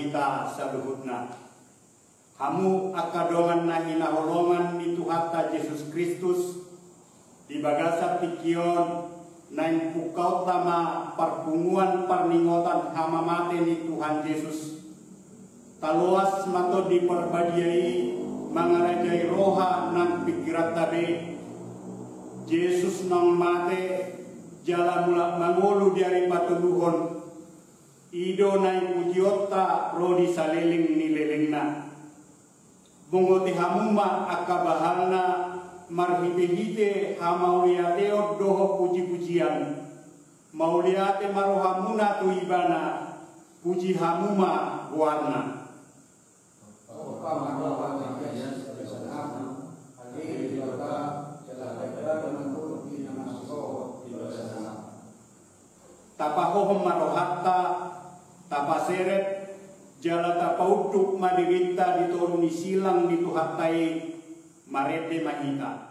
mahita saluhutna. Hamu akadongan na hinaholongan ni Tuhata Yesus Kristus di bagasa pikion naing pukau tama perpunguan perningotan hama mate ni Tuhan Yesus. Taluas mato diperbadiai mangarajai roha nang pikirat tabe. Yesus nang mate jala mula mangolu dari patuluhon. Ido naing ujiota rodi saleling ni lelengna. Bungote hamuma akabahalna marhite-hite hamauliateo doho puji-pujian. Mauliate marohamuna tu ibana puji hamuma warna. Tapahohom marohatta tapaseret jala tapautuk madirita dituruni silang dituhatai marete mahita.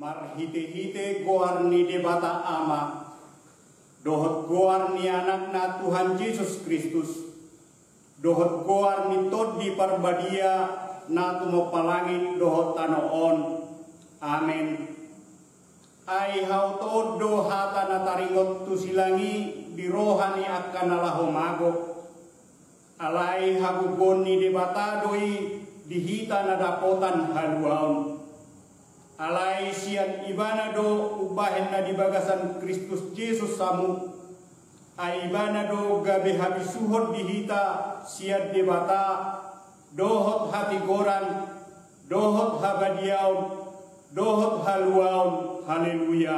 Marhite-hite goar ni debata ama dohot goar ni anak na Tuhan Yesus Kristus dohot goar ni tod di parbadia na tumopalangin dohot tanoon. Amen. ai hau todo hatana taringot tu silangi di rohani akan alahomago alai hagugoni debatadoi dihita nadapotan haluaon alai sian ibanado ubahen na di bagasan Kristus Yesus samu ai ibanado gabe habisuhot dihita sian debata dohot hati goran dohot habadiaon dohot haluaon. Haleluya.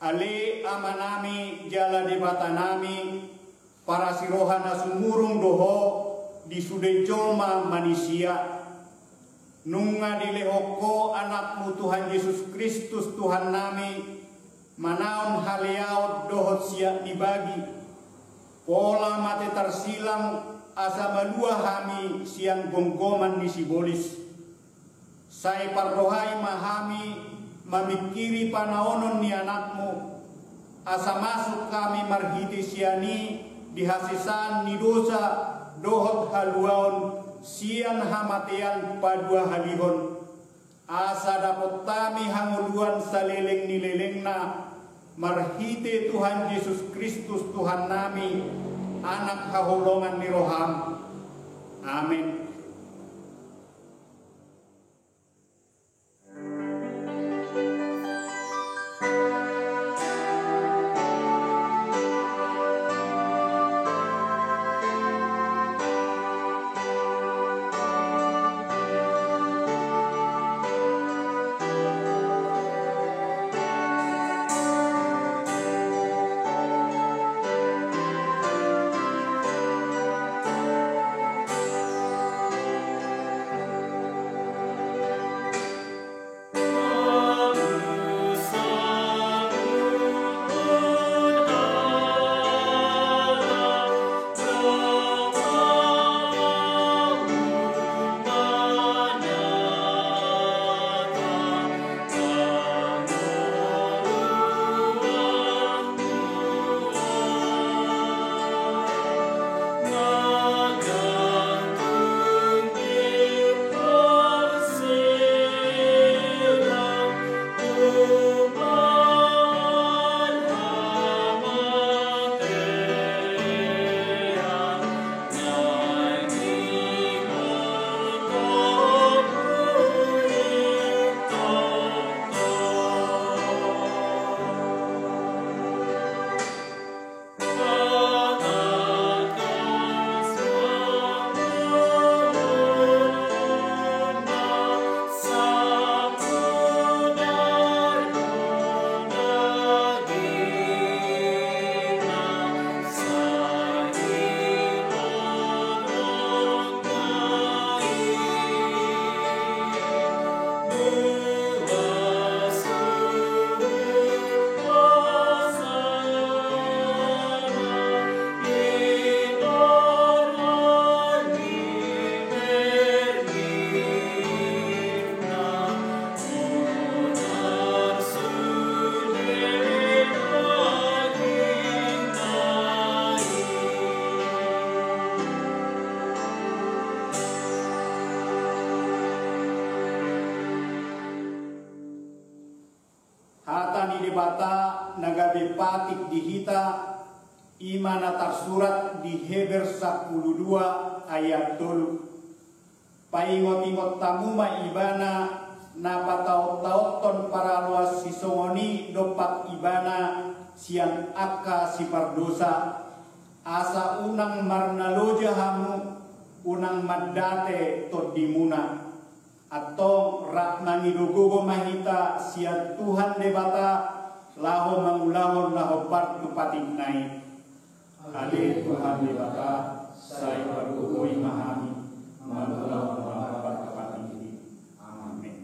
Ale amanami jala debatanami para sirohana sumurung doho di sude joma manusia nunga dilehoko anakmu Tuhan Yesus Kristus Tuhan nami manaon haleaut dohot siap dibagi pola mate tersilang asa balua hami siang gonggoman di sibolis saya pardohai mahami mamikiri panaonon ni anakmu asa masuk kami marhiti siani dihasisan ni dosa dohot haluaon sian hamatian padua halihon asa dapot tami hanguluan saleleng nilelengna marhite Tuhan Yesus Kristus Tuhan nami anak haholongan ni roham. Amin. Bata nagabe patik dihita imana tersurat di Heber 12 ayat 2 paingot-ingot tamuma ibana napataot-taoton para luas sisongoni dopak ibana siang akka si pardosa asa unang marnaloja hamu unang maddate todimuna atau rakmani dogogo mahita siang Tuhan debata laho mangulahon laho partu pating nai ale Tuhan debata saya berkuhui mahami mangulahon laho partu pating ini. Amin.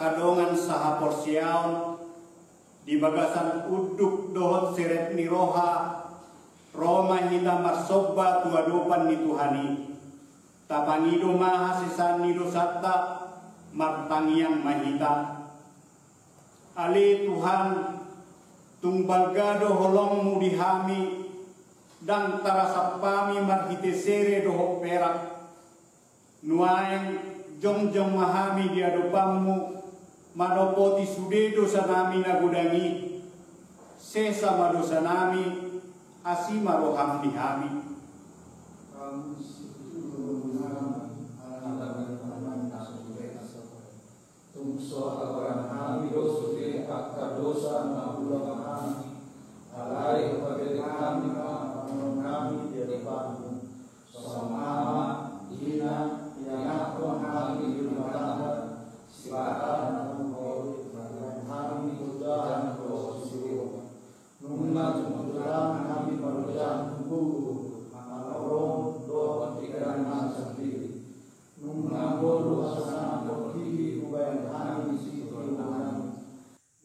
akadongan saha porsiaon di bagasan uduk dohot seret ni roha Roma hita marsoba tuadopan ni Tuhani tapanido maha sisan nido satta martangiang mahita ali Tuhan tumbal gado holongmu dihami dan tarasapami marhitesere doho perak nuaeng jong mahami di adopanmu manopoti sudedo sanami nagudangi sesa madosa nami asima roham dihami tungso akan kami dosa di akar dosa mabulang kami alai kepada kami kami di depanmu sama ina yang aku kami di rumah silakan kami dan posisi nunga cumuran kami perjalanan buku malam doa pikiran sendiri nunga bodoh sana berdiri bukan kami situ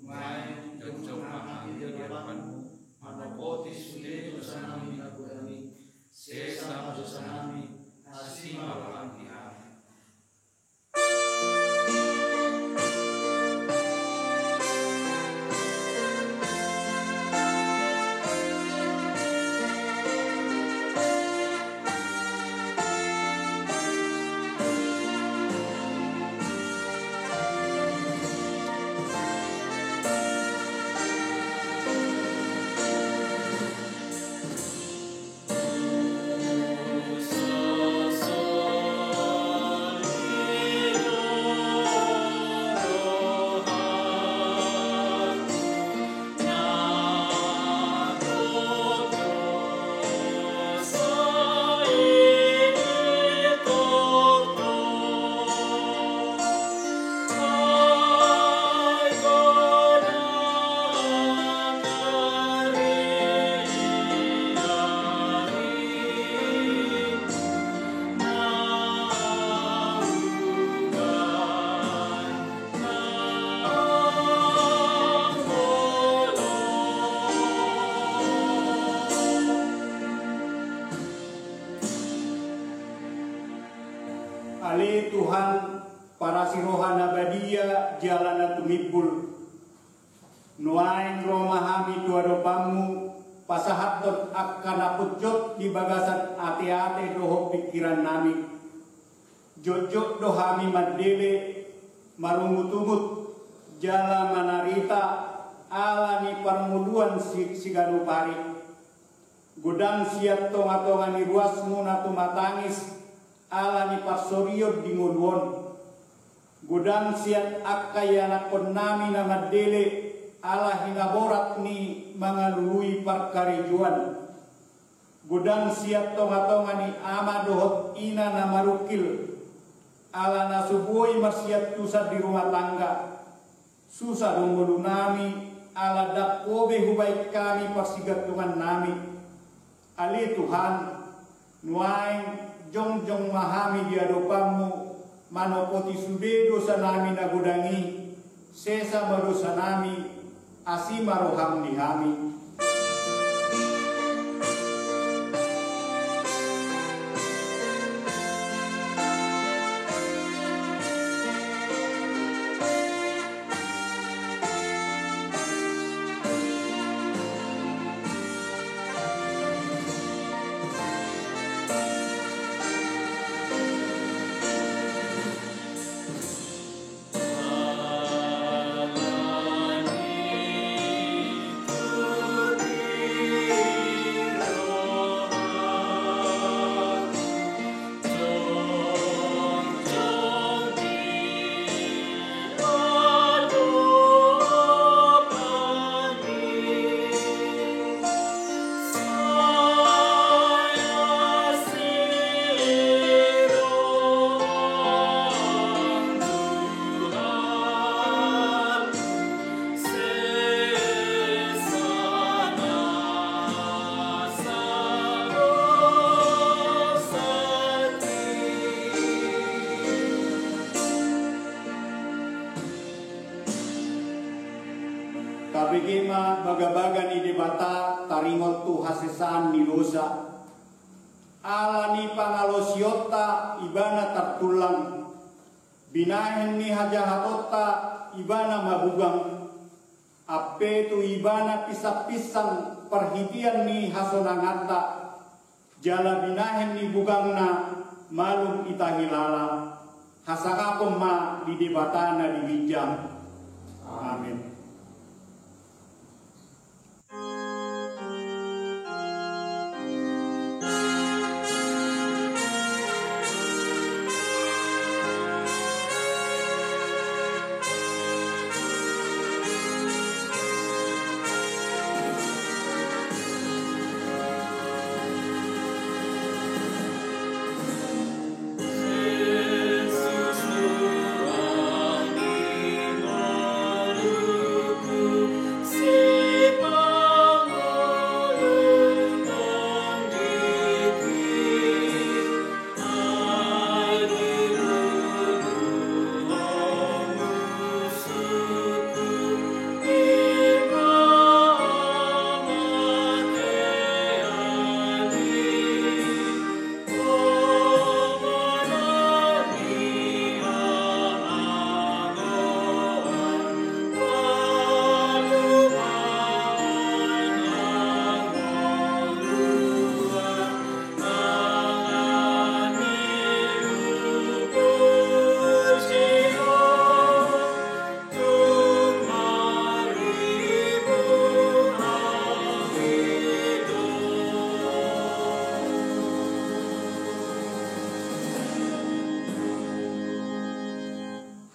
main jauh kami di depanmu manopoti sulit dosa kami lakukan sesa dosa kami asima kami Ali Tuhan para sirohan abadia jalana tumibul nuain romahami tuadopamu pasahatot akan apujot di bagasan ate-ate doho pikiran nami jojok dohami madele marumutumut jala manarita alani parmuluan siganupari gudang siat tonga-tongani ruasmu natu matangis alani parsorio di ngudwon gudang siat akayana konami nama dele ala hinaborat ni mangalului parkarijuan gudang siat tonga-tonga ni ama dohot ina nama rukil ala nasubui masiat tusat di rumah tangga susah dongolu nami ala dakobe hubaik kami persigat Tuhan nami ali Tuhan nuain jong mahami di adopamu manopoti sude dosa nami nagudangi sesa madosa nami asima roham dihami Tuhan gema baga-baga ni debata taringot tu hasesan ni dosa. Ala ni pangalosiota ibana tertulang. Binahen ni hajahatota ibana mabugang. Ape tu ibana pisah-pisang perhitian ni hasonangata. Jala binahen ni bugangna malum itahilala. Hasakapom ma di debatana di bijang. Amin.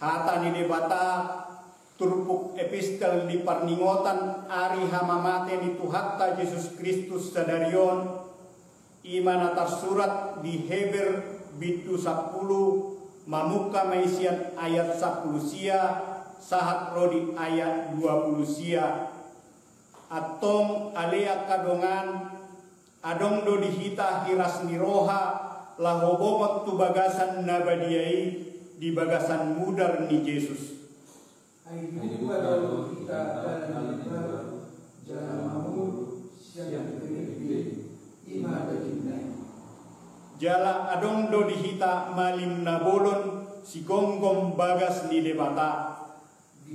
Hata ni debata turpuk epistel di parningotan ari hamamate ni Tuhatta Yesus Kristus sadarion iman atas surat di Heber bitu 10 mamuka maisian ayat 10 sia sahat rodi ayat 20 sia atong alea kadongan adong do dihita hiras niroha lahobomot tu bagasan nabadiai di bagasan mudar ni Yesus. Jala adong do dihita malim nabolon si gonggong bagas ni debata. Di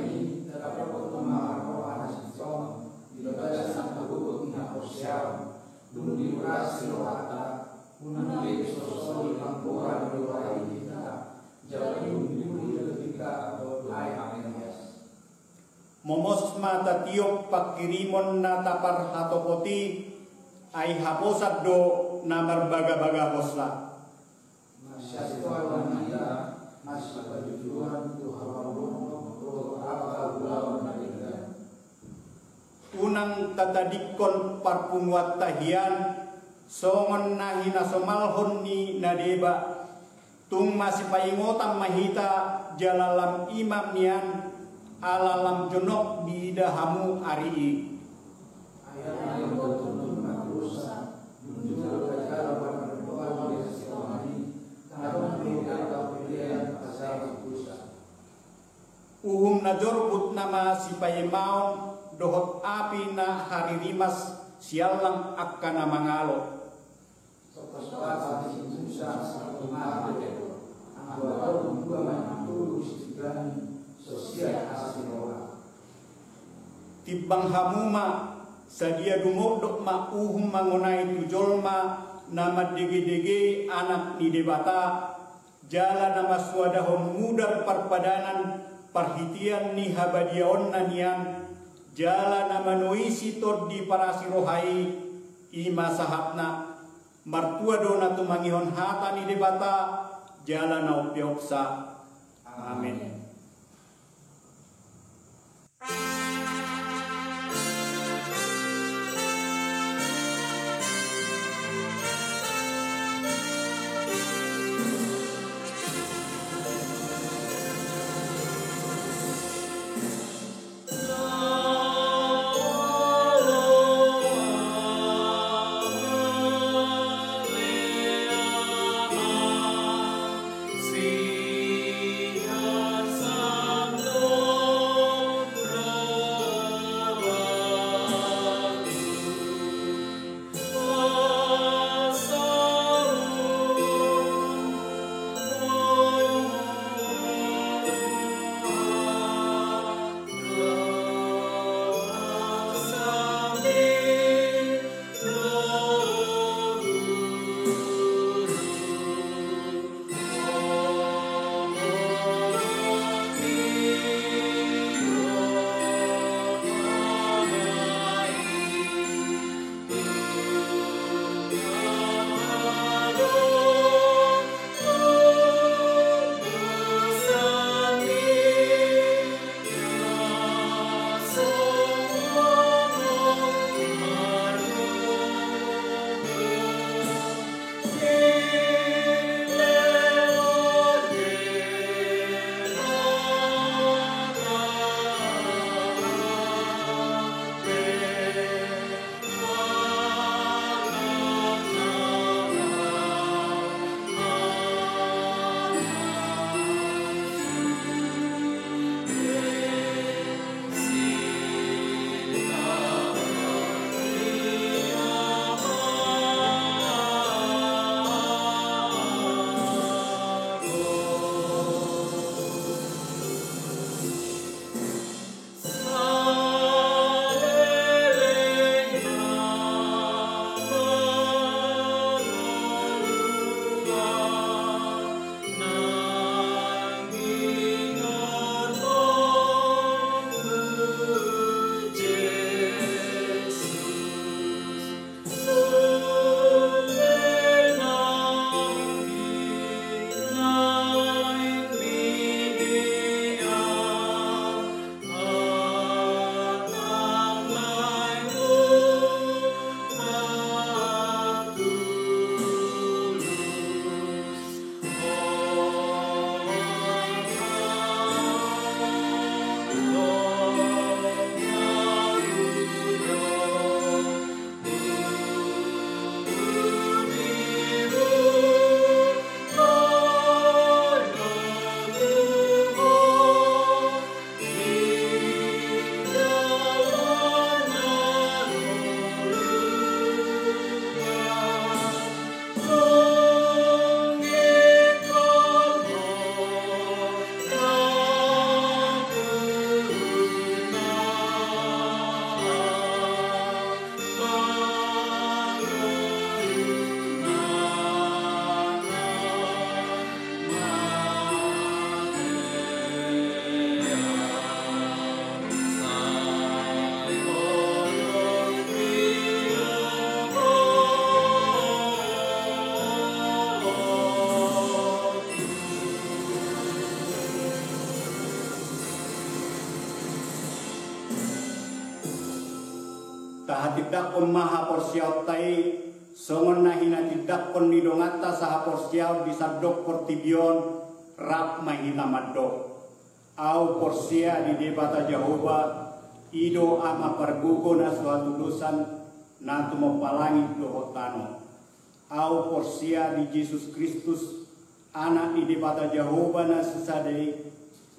ini terdapat potongan rohana sisong di bagasan kabut ni haposial dulu diuras silohata unang sosol kampuran doai kita jauh dulu ketika doai amenias momos mata tiok pakirimon na tapar hatopoti ay haposat do namar baga-baga hosla masih wanita masih kejujuran Tuhan unang tatadikon parpunguat tahian songon nahina somalhon ni nadeba tung masih paingotam mahita jalalam imam nian alalam jonok di dahamu ari ayat yang bertuntun makrusa menunjuk kejar pada doa di sekolahani karena mereka pilihan pasal makrusa uhum najorbut nama si payemaon dohot api na hari rimas sialang akan mangalo sopas di susah satu mate anggota dua mantu istiqlan sosial hasil orang tibang hamuma sadia dumodok ma uhum mangunai tujolma nama dege-dege anak ni debata jala nama suadahon mudar parpadanan parhitian ni habadiaon nanian jala nama noisi tod di parasi rohai ima sahatna martua dona tumangihon hata ni debata jala na upioksa amin. See us. dakon maha porsiaw tai songon nahina dakon ni dongata saha porsiaw disadok portibion rap mahina madok au porsia di debata Jehovah ido ama pergugo na suatu dosan na tumopalangi dohotano au porsia di Yesus Kristus anak di debata Jehovah na sesadai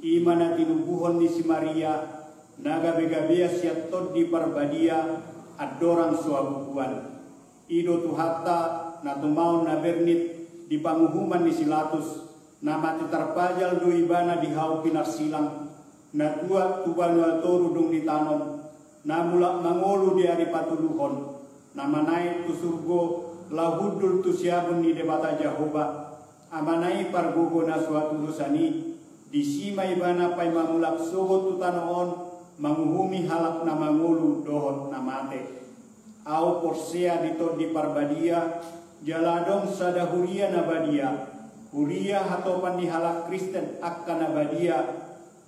imana tinubuhon ni si Maria naga begabia siatot di parbadia adorang suabukuan ido tuhatta na tumaun na bernit di panguhuman ni silatus na mati terpajal do ibana di hau pinar silang na dua tubanwal toru dong ditanom na mulak mangolu di hari patuluhon na manai tu surgo lahudul tu siabun ni debata Jehovah amanai pargogo na suatu dosani di sima ibana pai mamulak sogot tu tanoon manguhumi halak na mangulu dohot na mate au porsia ditod di parbadia jaladong sada huria na badia huria hatopan di halak Kristen akan na badia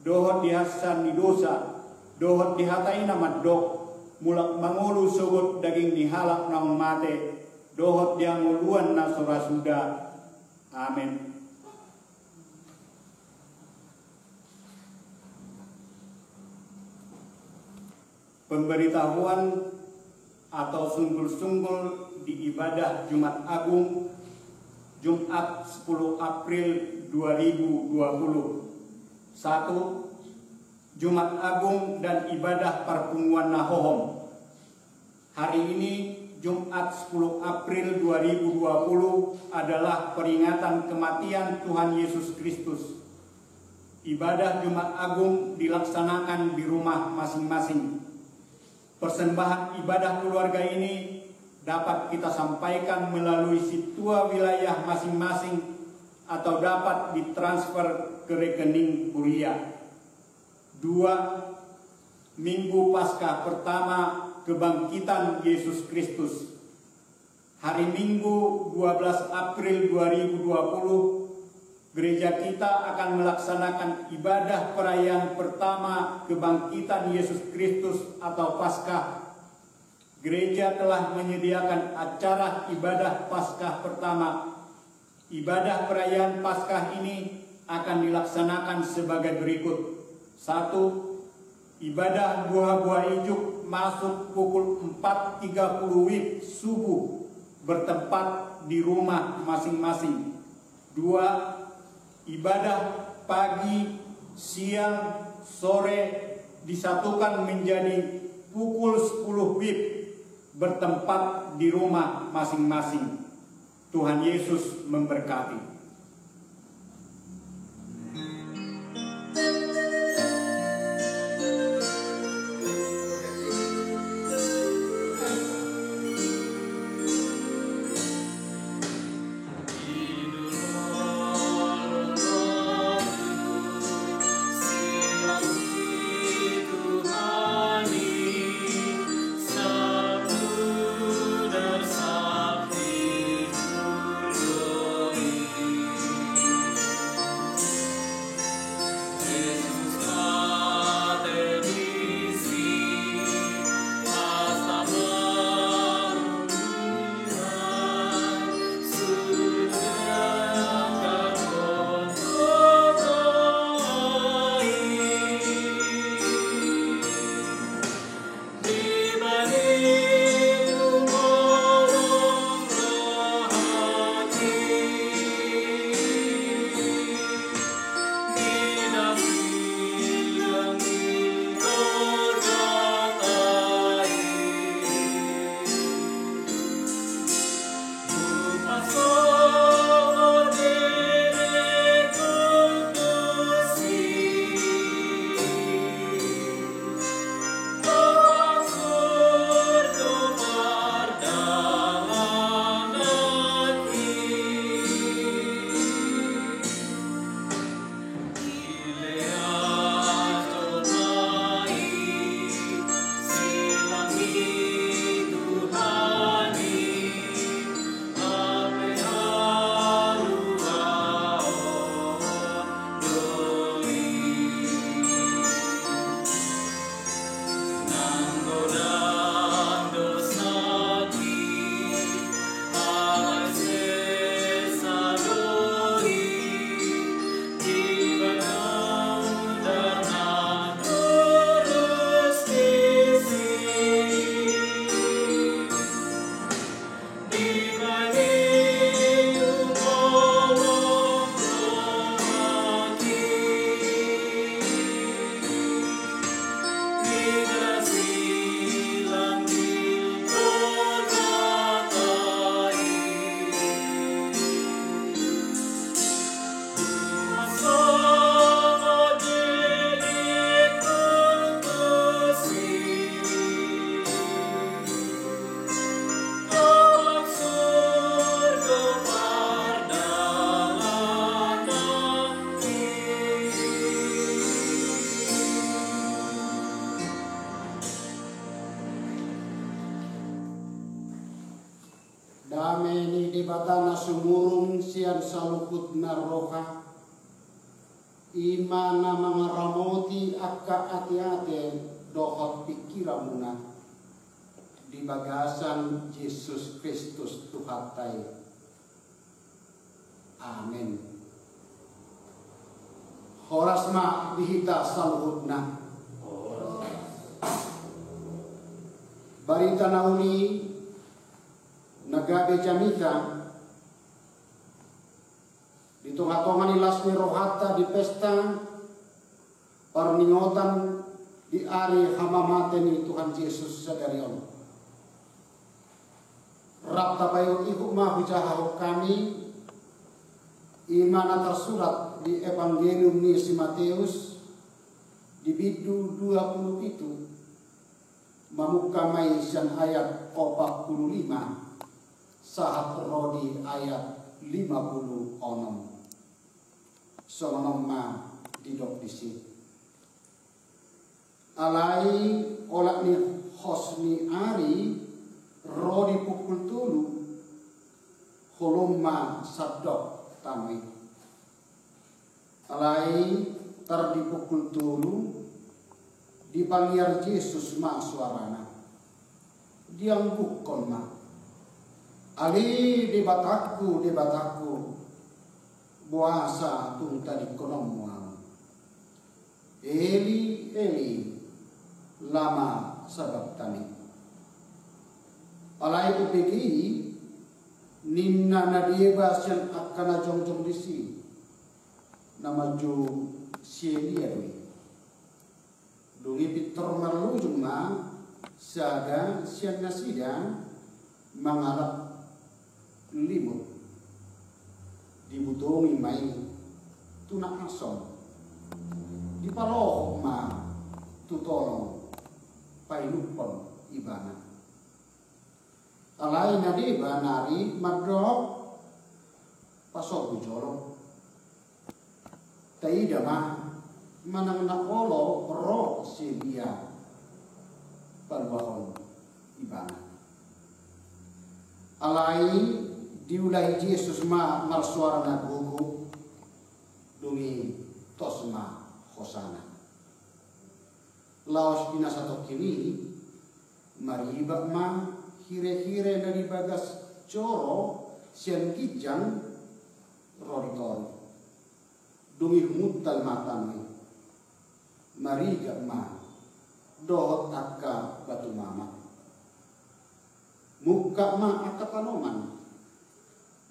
dohot di hasan ni dosa dohot di hatai na madok mulak mangulu sogot daging di halak na mate dohot di anguluan na sorasuda amin. Pemberitahuan atau sungguh-sungguh di ibadah Jumat Agung Jumat 10 April 2020. 1. Jumat Agung dan ibadah perpunguan Nahohom. Hari ini Jumat 10 April 2020 adalah peringatan kematian Tuhan Yesus Kristus. Ibadah Jumat Agung dilaksanakan di rumah masing-masing. Persembahan ibadah keluarga ini dapat kita sampaikan melalui situa wilayah masing-masing atau dapat ditransfer ke rekening kuliah. 2. Minggu Paskah pertama kebangkitan Yesus Kristus. Hari Minggu 12 April 2020 gereja kita akan melaksanakan ibadah perayaan pertama kebangkitan Yesus Kristus atau Paskah. Gereja telah menyediakan acara ibadah Paskah pertama. Ibadah perayaan Paskah ini akan dilaksanakan sebagai berikut. 1. Ibadah buah-buah ijuk masuk pukul 4.30 WIB subuh bertempat di rumah masing-masing. 2. Ibadah pagi, siang, sore disatukan menjadi pukul 10 WIB bertempat di rumah masing-masing. Tuhan Yesus memberkati. kami ni di batana sumurung sian salukut naroka imana mga ramoti akka ati-ati dohot pikiramuna di bagasan Yesus Kristus Tuhatai. Amin. Horas ma dihita saluhutna. Barita nauni nagabe jamita di tengah-tengah lasmi rohata di pesta perningotan di ari hamamaten Tuhan Yesus sadarion. Rapta payo ibu ma hujaha kami imana tersurat di Evangelium ni si Matius di bidu 20 itu mamukamai sian ayat 45 sahat rodi ayat 50 onom sonom ma didok disi alai olak ni hosni ari rodi pukul tulu holoma sadok tamai alai tar di pukul tulu dipanggil Yesus ma suarana diangguk kon ma ali di bataku buasa tung tadi konomuang Eli Eli lama sabab tani alai upiki ninna nadieba sian akana jongjong disi nama ju sielia dungi pitor marlujung ma saga sian nasida mangarap limut dibutongi mai tunak asom di paroh ma tutolong pailupon ibana alai nadi banari madrok pasok bujolong taida ma manang nakolo roh sibia palwahon ibana alai diulai Yesus ma marsuara na gugu dungi tosma hosana laos binasato kini mariba ma hire-hire dari bagas coro sian kijang roritori dungi mutal matami mariga ma dohot akka batu mama muka ma akka tanoman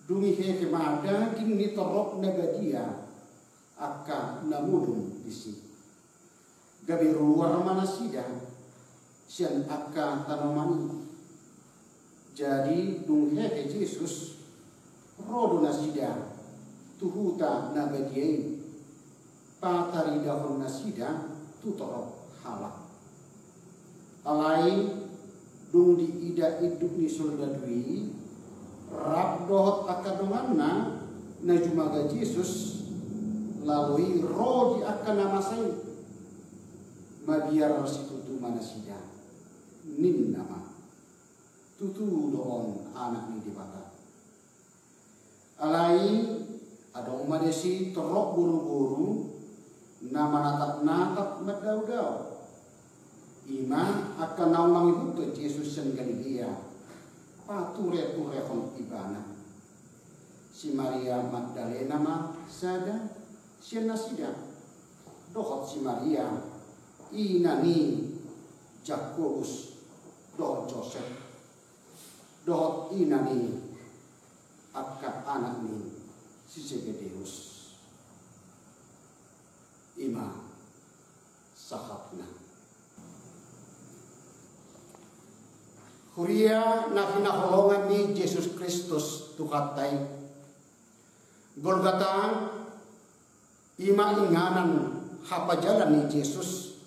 dungi heke ma daging ni torok nagadia akka namudung disi gabi ruar mana sida sian akka tanoman jadi dung heke Yesus rodo nasida tuhuta nagadia patari dahon nasida tutorok halak alai dung di ida iduk ni soldadui rap dohot akadomanna na jumaga Yesus lalui roh di akan nama saya magiar situtu mana sida nin nama tutu doon anak ni dibata alai adong madesi terok buru-buru nama natap-natap madau-dau ima akan naunang ibu Yesus yang Galilea pature-ture hon ibana si Maria Magdalena ma sada sian nasida dohot si Maria inani Jakobus dohot Joseph dohot inani akka anak ni si Zebedeus ima sahabna Huria na kinakulungan ni Yesus Kristus Tuhatay Golgota ima inganan hapajalan ni Yesus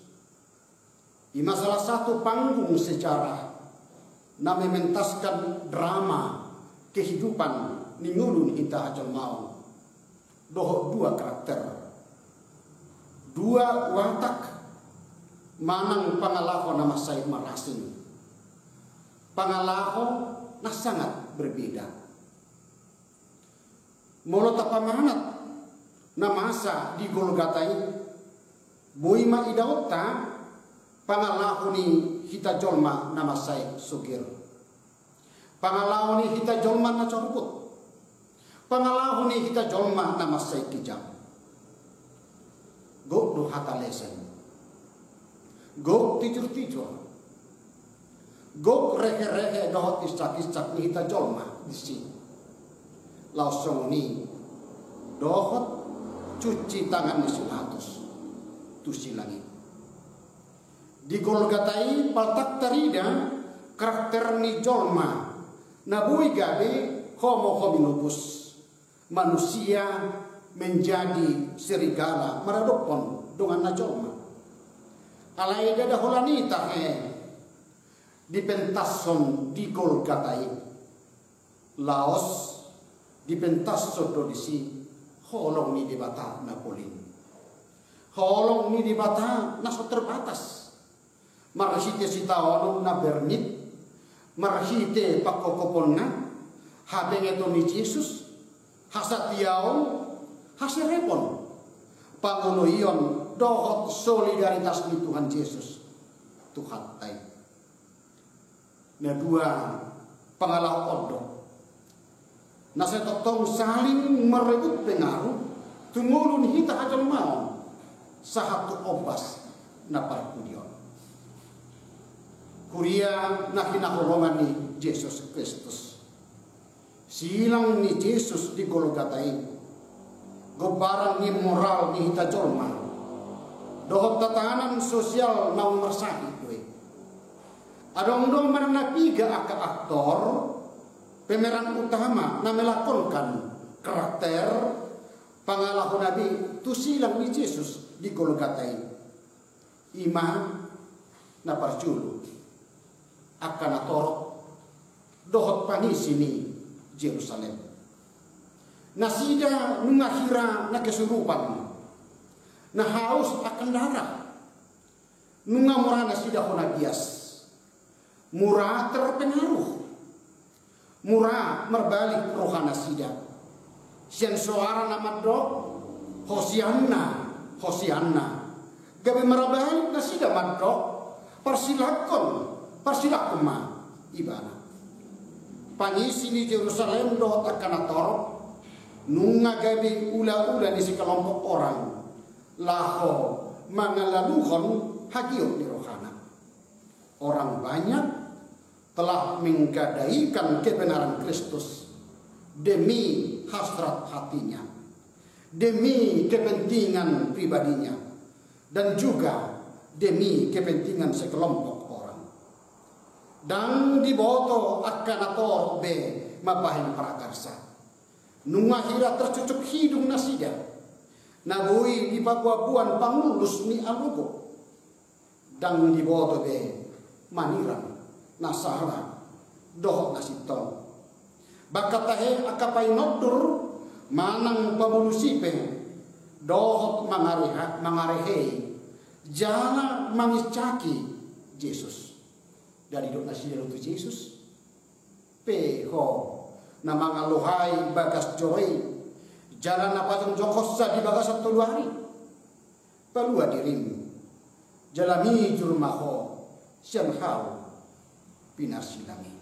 ima salah satu panggung sejarah na mementaskan drama kehidupan ni ngulun kita aja mau doh dua karakter dua watak manang pangalaho nama saya marasing pangalaho na sangat berbeda molo tapamanat na masa di Golgatai boima idauta pangalahuni hita jolma nama sai sugir, pangalahuni hita jolma na coruput, pangalahuni hita jolma nama sai kijam. Gok do hata lesen, gok tijur-tijur, gok rehe-rehe dohot istak-istak ni hita jolma di sini. Langsung ni dohot cuci tangan di sunatus tusi langit. Di Golgatai paltak tarida karakter ni jolma nabui gabe homo hominopus, manusia menjadi serigala maradopon dengan najolma. Alai dada holani tahe di pentason di Golgatai Laos di pentason do disi holong ni di bata napolin, holong ni di bata naso terbatas. Marhite sitaolong na bernit, marhite pakokoponna, habengeto ni Jesus, hasatiao, hasirepon, pangunuyon dohot solidaritas ni Tuhan Yesus, Tuhan tay. Na dua pengalau odok, nasa totong saling merebut pengaruh, tumulun hita aja mau, sahatu obas na parkudion. Kuria na kinahulungan ni Jesus Kristus. Silang ni Jesus di Golgatai. Gobarang ni moral ni hita jolma. Dohot tatanan sosial na umersahit doy. Adong-dong maranapiga aka aktor pemeran utama na melakonkan karakter pangalahun nabi tu silang ni Jesus di Golgatai. Ima na parjulu akan atorok dohot panisi ni Jerusalem. Nasida nungahira na kesurupan, na haus akan darah, nunga murah nasida honagias, murah terpengaruh, murah merbalik rohana sida. Sian suara nama dok, Hosianna, Hosianna, gabe merbalik nasida madok, persilakon. Persilakuma ibana panisi ni Jerusalem do takanator nunga gabi ula-ula di sekelompok orang laho mangalaluhon hagiok di rohana. Orang banyak telah menggadaikan kebenaran Kristus demi hasrat hatinya, demi kepentingan pribadinya, dan juga demi kepentingan sekelompok orang. Dan diboto akan ator be mabahin prakarsa. Nungahira tercucuk hidung nasida. Nabui di babuan pangulus ni alugo. Dan diboto be maniran nasara dohot nasitong. Bakatahe akapai nodur manang pamulusipe dohot mangarehe jana mangiscaki Yesus. Dari dok nasida untuk Yesus peho nama ngaluhai bagas joy jalan napatong jokosa di bagas satu hari palua dirim jalami jurmaho siang hau pinarsilami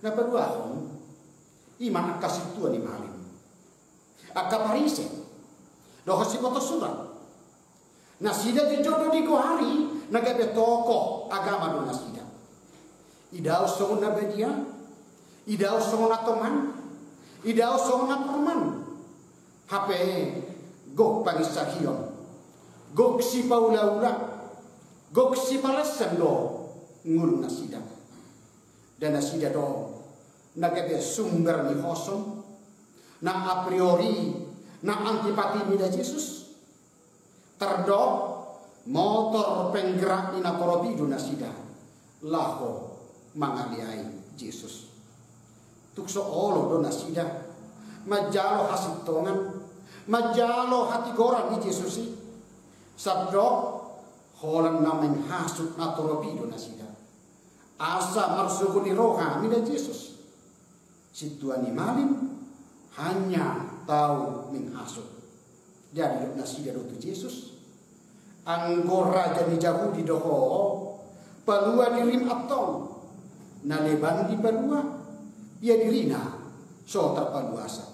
na paduahon iman akasih tuan imalim akaparise dohosi koto surat nasida di jodoh di gohari nagabe tokoh agama do nasida. Idao songon na bedia, idao songon na toman, idao songon na perman. Hape gok pangisahion, gok si paula-ula, gok si palasan do ngurung nasida. Dan nasida do nagabe sumber ni hosom, na a priori, na antipati mida Yesus. Terdok motor penggerak ina korobidu nasida laho mangaliai Yesus tukso olo do nasida majalo hasitongan majalo hati goran di Yesus sabdok holan namen hasut na korobidu nasida asa marsukuni roha mida Yesus situani malim hanya tahu menghasut. Jadi nasi dari Yesus anggora jadi jauh di doho palua dirim atong naleban di palua ia dirina so terpaluasa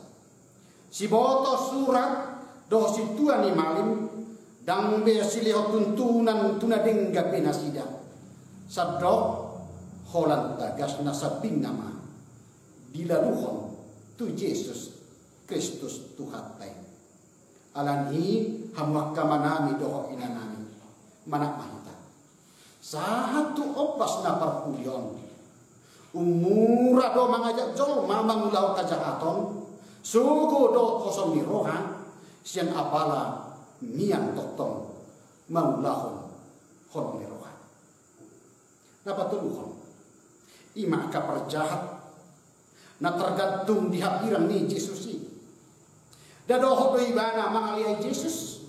si boto surat do si tuan ni malim dang be silih tuntunan tuna dengga penasida sabdo holan tagas nasabing nama dilaluhon tu Yesus Kristus Tuhan tay alani hamuak kamanami doho inanami manak mahita satu opas na parpulion umura do mangajak jol mamang ulau kajahaton sugo do kosong niroha sian apala mian totong maulahon honong niroha napa tuluhon ima kaparjahat na tergantung di hapirang ni Jesusi dadoho do ibana mangaliai Yesus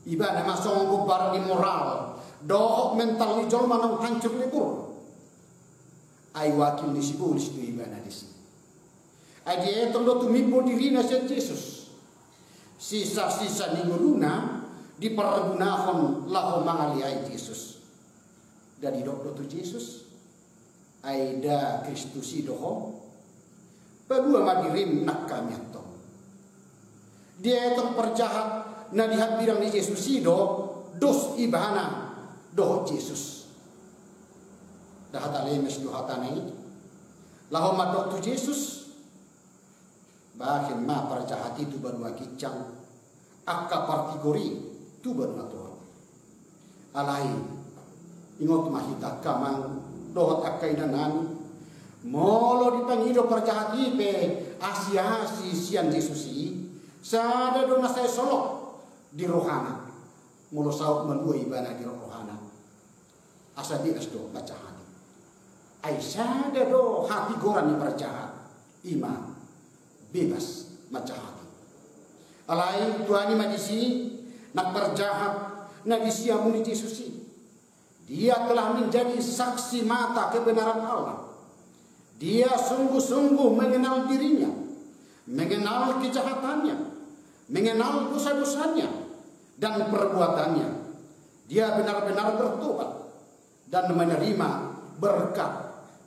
ibana masong gubar di moral doho mental ni jol manang hancur libur ay wakil ni sibulis do ibana disi ay dietong do tumimbo dirina sa Yesus sisa-sisa ni nguluna dipergunahon laho mangaliai Yesus dari do tu Yesus ay da Kristusi doho padua madirim nak kami atong dia itu perjahat na dihampirang ni Yesus sido dos ibana doh Yesus dah talemes do hatanai lahom madok tu Yesus bahin ma perjahat itu banua kicang akka partigori tu banua to alai ingot mahita kamang dohot akka idanami molo dipangido perjahat ipe asia-asi sian Yesusi sada do nasay solok di rohana mulo saut malua ibana di rohana asa di asdo baca hati ay sada do hati goran ni perjahat ima bebas baca hati alai tuani majisi nak berjahat na disiamu ni Yesusi dia telah menjadi saksi mata kebenaran Allah dia sungguh-sungguh mengenal dirinya mengenal kejahatannya mengenal dosa-dosanya dan perbuatannya dia benar-benar bertobat dan menerima berkat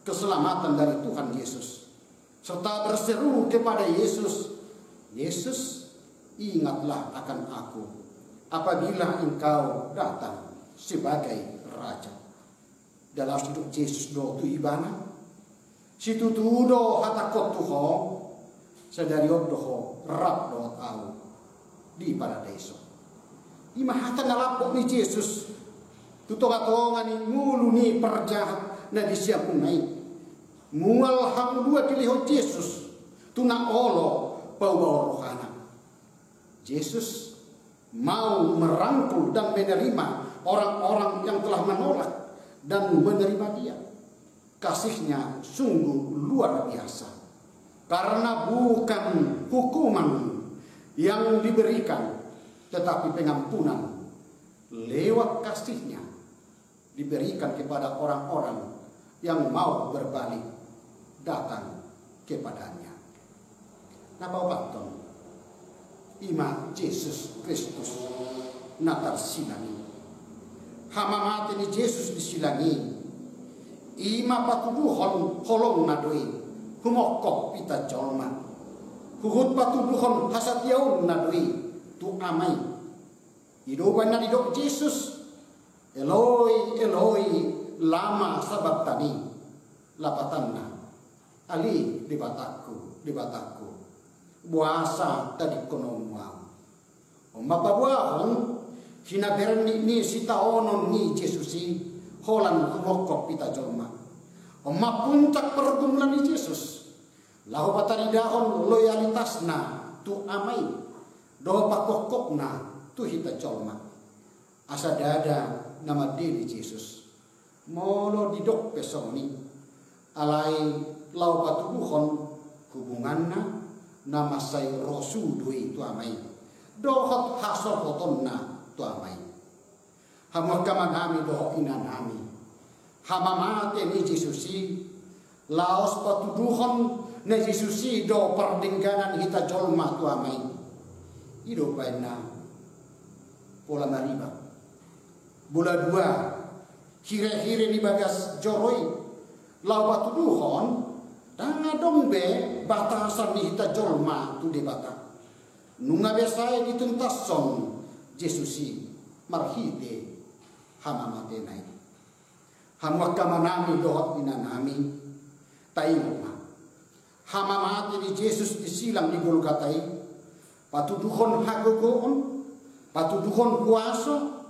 keselamatan dari Tuhan Yesus serta berseru kepada Yesus Yesus ingatlah akan aku apabila engkau datang sebagai Raja dalam hidup Yesus do tu ibana situ tu do hatakot tuho sadari doho rap do tahu di paradiso ima hata nalapok ni Yesus tutonga-tonga ni ngulu ni perjahat na disiapun naik mual ham dua diliho Yesus tuna olo pau rohana Yesus mau merangkul dan menerima orang-orang yang telah menolak dan menerima dia kasihnya sungguh luar biasa karena bukan hukuman yang diberikan tetapi pengampunan lewat kasihnya diberikan kepada orang-orang yang mau berbalik datang kepadanya. Napa baton ima Yesus Kristus natar silangi hama mati ni Yesus disilangi ima patuduhon holong nadoi humokok pita jolma huhut patuduhon hasatiaun nadoi tu amai hidupan na didok Yesus Eloi Eloi lama sabachthani lapatanna ali di bataku buasa tadi konomwa omapabuahon hinaberan ni sitaonon ni Yesusi holan humokok pita jolma omapuncak pergumulan ni Yesus lahu pataridahon loyalitasna tu amai doa pakokokna tu hita jolma asa dada nama diri Yesus molo didok pesoni alai lau patuduhon hubunganna nama say rosudui tu amai dohot hasopotonna tu amai hamakamanami doho inanami hamamate ni Yesusi laos patuduhon na Jesusi do perdingganan hita jolma tu amai. Ido paina pola mariba. Bola dua hire-hire ni bagas joroi lau patuduhon danga dombe batasan ni hita jolma tu debata. Nunga besai dituntas son Jesusi marhite hama mate nai. Hamwa kamanami dohot inanami tayo na. Hama mate ni Jesus disilang di Golgatai. Patuduhon hagogoon, patuduhon kuaso,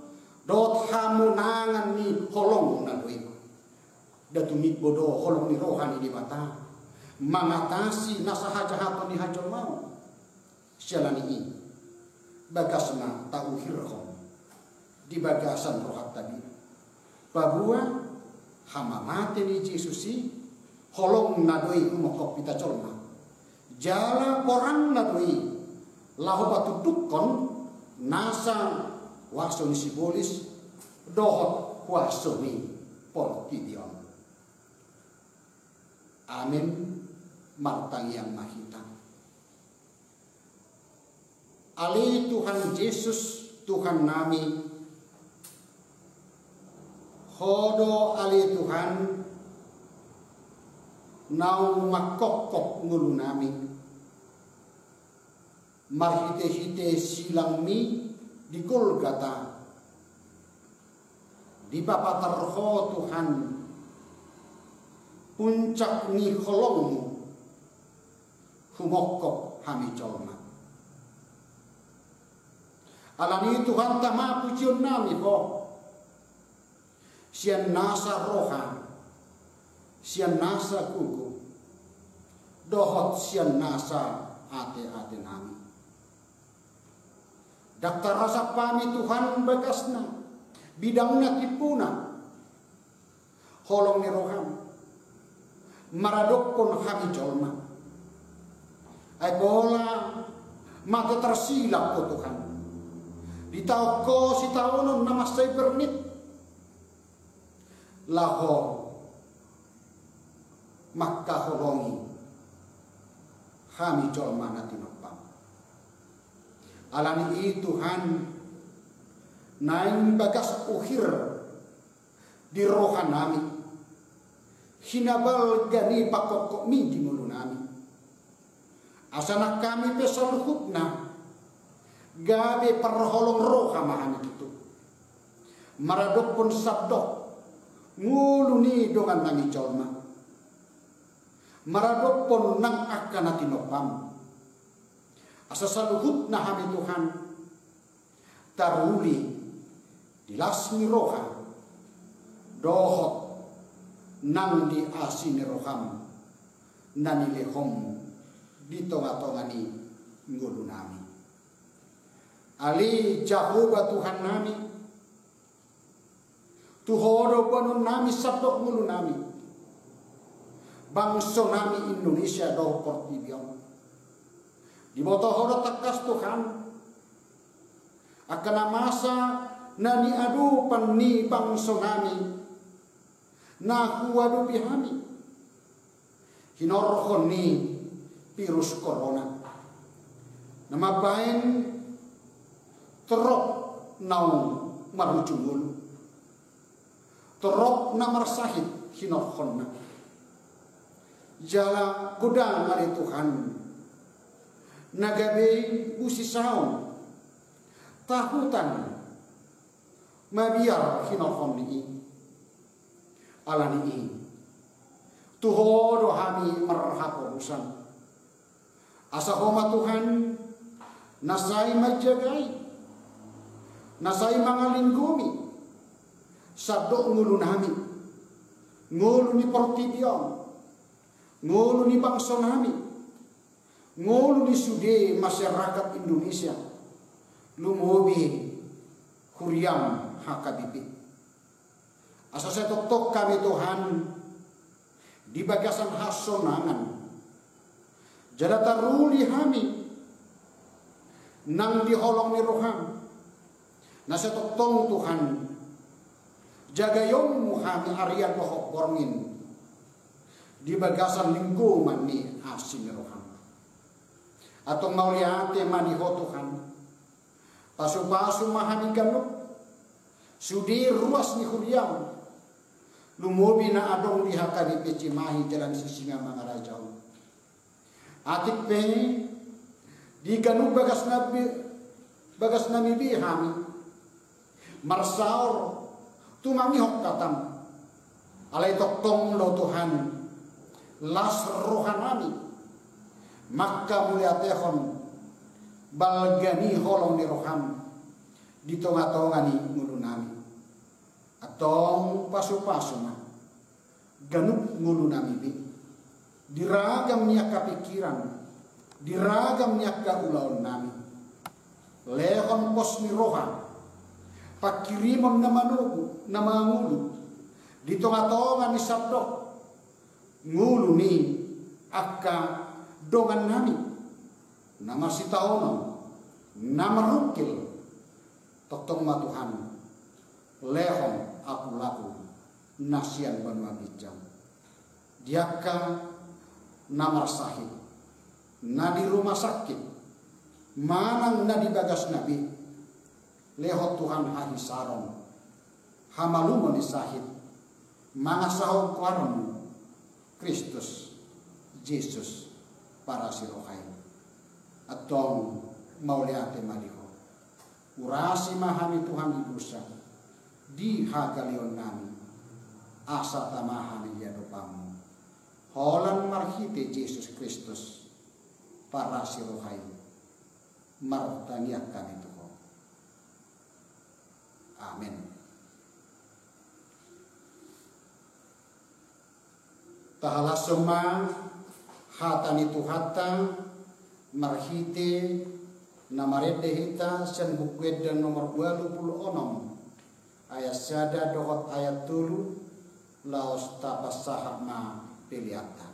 dot hamunangan ni holong na doy. Datunit bodo holong ni rohani di mata. Mangatasi nasahajahaton ni hajol mau. Sialani ini bagasna tahu hirhom di bagasan rohat tadi. Bahwa hama mate ni Jesusi holong nadoi umokop pita colma. Jala orang nadoi lahu patudukon nasa wakso ni simbolis dohot kuaso ni politidion. Amin martang yang mahita. Ali Tuhan Yesus Tuhan nami hodo ali Tuhan nau makokok ngulu nami marhite-hite silang mi di Golgata di papatarho Tuhan puncak ni holongmu humokok hami colma. Alani Tuhan tama pujian nami po. Sian nasa roha, sian nasa kuku, dohot sian nasa ate-ate nami. Daktar rasa pami Tuhan bagasna, bidangna tipuna, holong ni roham, maradok pun hami jolma. Ay bola mata tersilap ko Tuhan. Ditau ko si taonon namasay bernit. Laho makkaholongi hami jolma na tinopam. Alani Tuhan naing bagas uhir di rohan nami. Hinabal gani pakokok mi di mulu nami. Asana kami pesol hukna gabe perholong roha mahan itu. Maradok pun sabdok ngulu ni dongan nangi colma. Maradok pun nang akan tinopam. Asa saluhut na hami Tuhan taruli dilasmi roha dohot nang di asini roham nani lehom di tonga-tongani ngulu nami. Ali Jehovah Tuhan nami tuhodo banun nami sabdok ngulu nami bangsa nami Indonesia do portibion di botohodo takas Tuhan akan masa nani adu panni bangsa nami na huwadu bihami hinorhon ni virus corona nama bain terok nau marujungul terok na marsahid hinorhon na jala godang ari Tuhan nagabe usisaon tahutan mabiar hinorhon ni alani tuhodo hami marhaporusan asa homa Tuhan nasai majagai nasai mangalinggumi sabdo ngulu nami ngulu ni portibion ngulu ni bangsa nami ngulu ni sude masyarakat Indonesia lumobi kuriam hakabibi asa saya tok kami Tuhan di bagasan hasonangan jada taruli hami nang diholong ni roham nasa tok Tuhan jaga yong hami arian bohok borngin di bagasan lingkungan ni asin roham atau mauliate mani ho Tuhan pasu-pasu mahani ganuk sudi ruas ni huriam lumobi na adong lihaka di pecimahi jalan sisinga mangarajau atik pe di ganuk bagas nabi bihami marsaur tumangihok katam alay toktong lo Tuhan las rohanami maka muliatehon balgani holong ni roham di tonga-tonga ni ngulunami atong pasu-pasu na ganuk ngulunami bi diragam niya kapikiran diragam niya kaulaon nami lehon pos ni roham pakirimon na manugu na mangulu di tonga-tonga ni sabdo ngulu ni akka dongan nami nama sitaono nama rukil toktong matuhan lehong aku laku nasian banua bijang diaka nama sahih na di rumah sakit manang na di bagas nabi lehot Tuhan hahi saron hamalumo ni sahid mangasahong kwarmu Kristus Yesus para sirohay atong mauliate maliho urasi mahami Tuhan ibusa di hagalion nami asa tamahami yadopamu holan marhite Yesus Kristus para sirohay martaniak kami tuho amin. Tahala sema hatani tuhata marhite namarede hita sen bukwed dan nomor 26 ayat sada dohot ayat tulu laos tapas sahama piliata.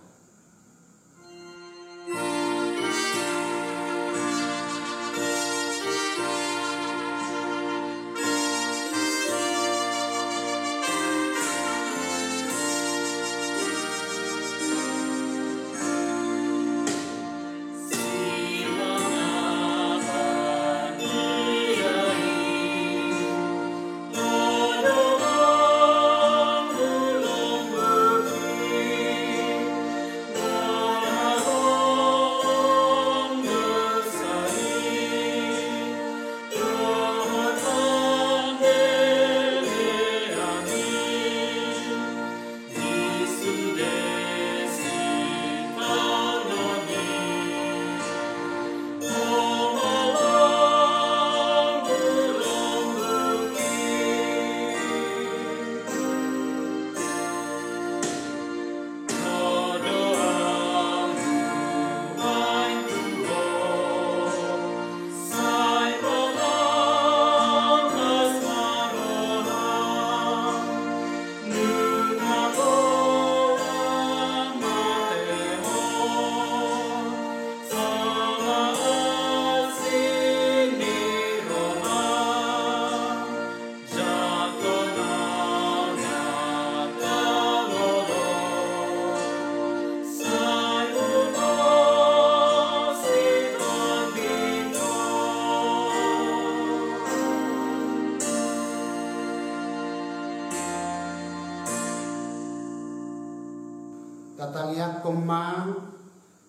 Tatangyak kumang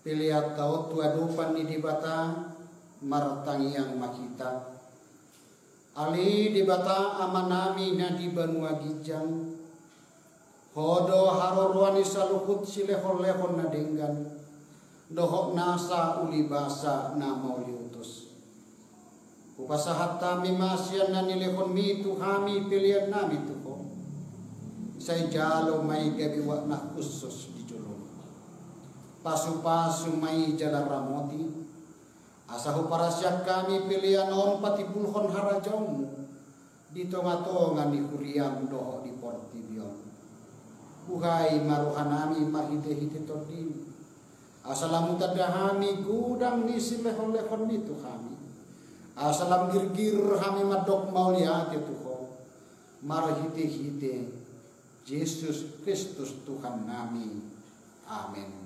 pilihat tau tuadupan ni dibata martangiang makita ali dibata amanami na di banua gijang hodo harorwani salukut silehon-lehon na denggan dohok nasa uli basa na mauli utus upasahat tami masyan na nilehon mi tuhami pilihan nami tuho say jalo may gabiwa na khusus pasu-pasu mai jalan ramoti asahu parasyak kami pilihan on patipulhon harajaumu di tonga-tonga ni huriam doho di portibion buhai maruhanami mahide-hide tordini asalamu tadahami gudang ni silehon-lehon itu kami asalam gir-gir hami madok mauliate tuho marhide-hide Yesus Kristus Tuhan nami Amin.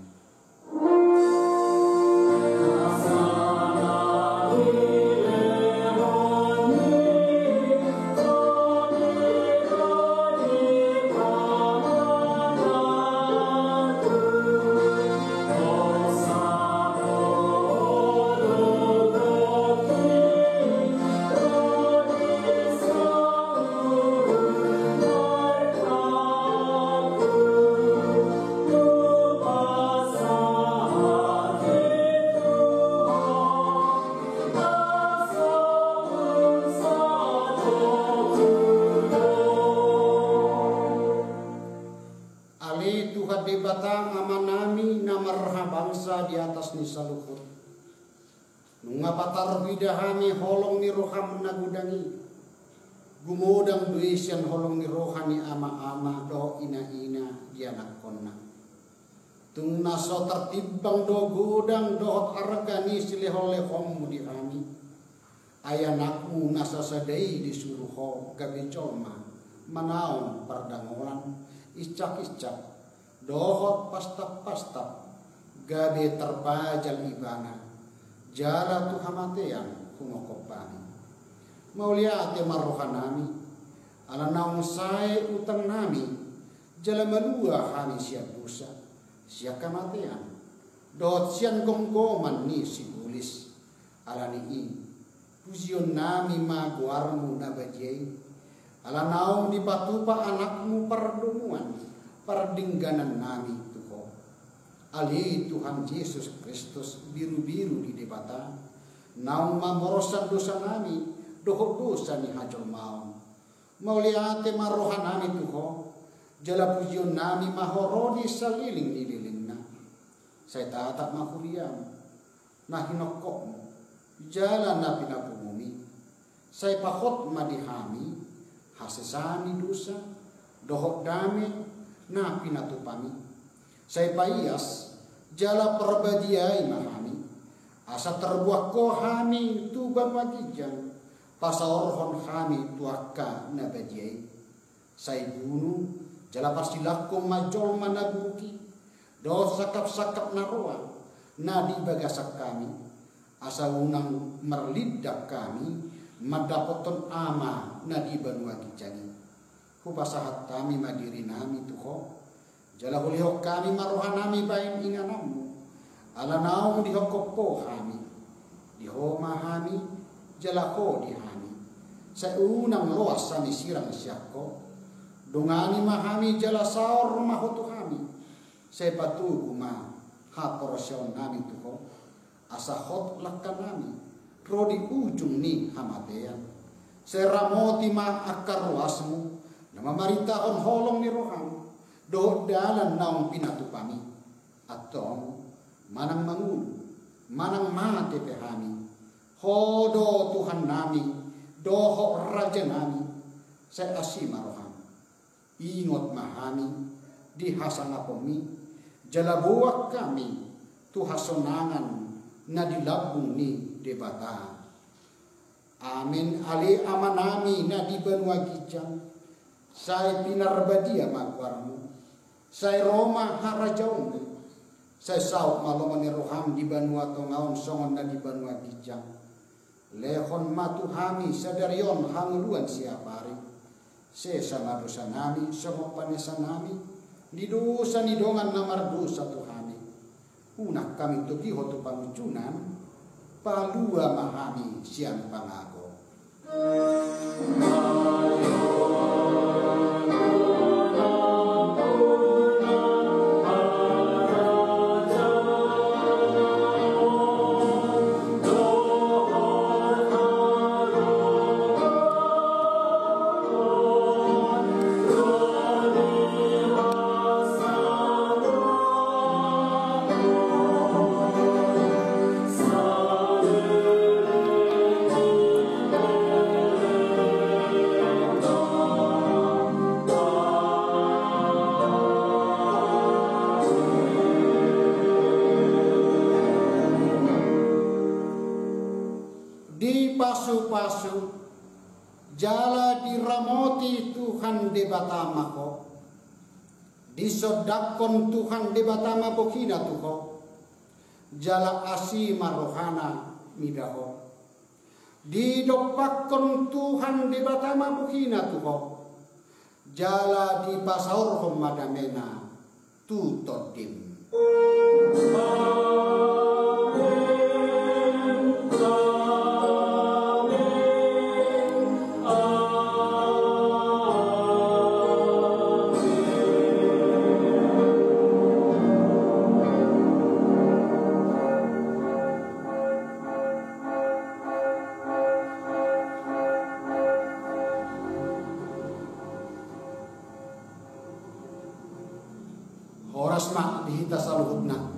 Batang amanami namarha bangsa di atas ni saluhur. Nunga patar widahami holong ni roham nagudangi. Gumodang duisyan holong ni rohani ama-ama do ina-ina dianak konna. Tung naso tertibang do gudang dohot argani silehol-lehom mudihami. Ayanakmu nasa sadai disuruh ho gabi colma manaon pardangolan icak-icak. Dohot pastap-pastap gabe terbajal ibana jala tu hamatean kumokopani mauliate marohanami ala naung sae utang nami jala malua hani siap dosa siap kamatean dohot sian gonggoman ni sibulis ala ni pujion nami maguarmu nabajei ala naung dipatupa anakmu perdumuan perdingganan nami Tuhan ali Tuhan Yesus Kristus biru-biru di debata naung mamorosan dosa nami dohot dosa ni hajol mau liate marohan nami Tuhan jala pujion nami mahorodi saliling ni lilingna saya tatap mahuriam nah hinokokmu jala na pinapumumi saya pahot madihami hasesani dosa dohot dami na pinatupami saya payas jala perbadiai mahami asa terbuah kohami tuban wagijan pasaorhon kami tuaka nabadiai saya bunuh jala parsilakom majol manabuki do sakap-sakap naroa nadi bagasak kami asa unang merlidak kami madapoton ama nadi banu wagijani kupasahat kami madiri nami tuho jala hulihok kami marohan nami bain inganamu ala naung dihokoppo kami dihoma kami jala ko dihami sa unang loas sami sirang syakko dungani mahami jala saor mahotu kami sa patugu ma haporosyon nami tuho asa hot lakkan nami rodi ujung ni hamatean sa ramoti ma akar ruasmu nama maritahon holong ni roham do dalan naung pinatupami atau manang mangulu manang mate pehami hodo Tuhan nami doho raja nami saya asima roham ingot mahami di hasanapomi jalabuak kami tuhasonangan na dilabung ni debata amin ali amanami na di benua gijang saya pinarbadia magwarmu saya Roma harajaung saya sauk malomani roham di banua tongaon songon na di banua gijang lehon matuhami sadarion hanguluan siapari sesama dosa nami semua panesa nami di dosa ni dongan namar dosa tuhami unak kami tuki hotu pangucunan palua mahami siang pangago pasu jala diramoti Tuhan debatamako Disodakon Tuhan di batama bokina tuho, jala asima rohana midaho. Didopakon Tuhan di batama bokina tuho, jala di pasaur madamena tutodim. Horas mak dihita saluhutna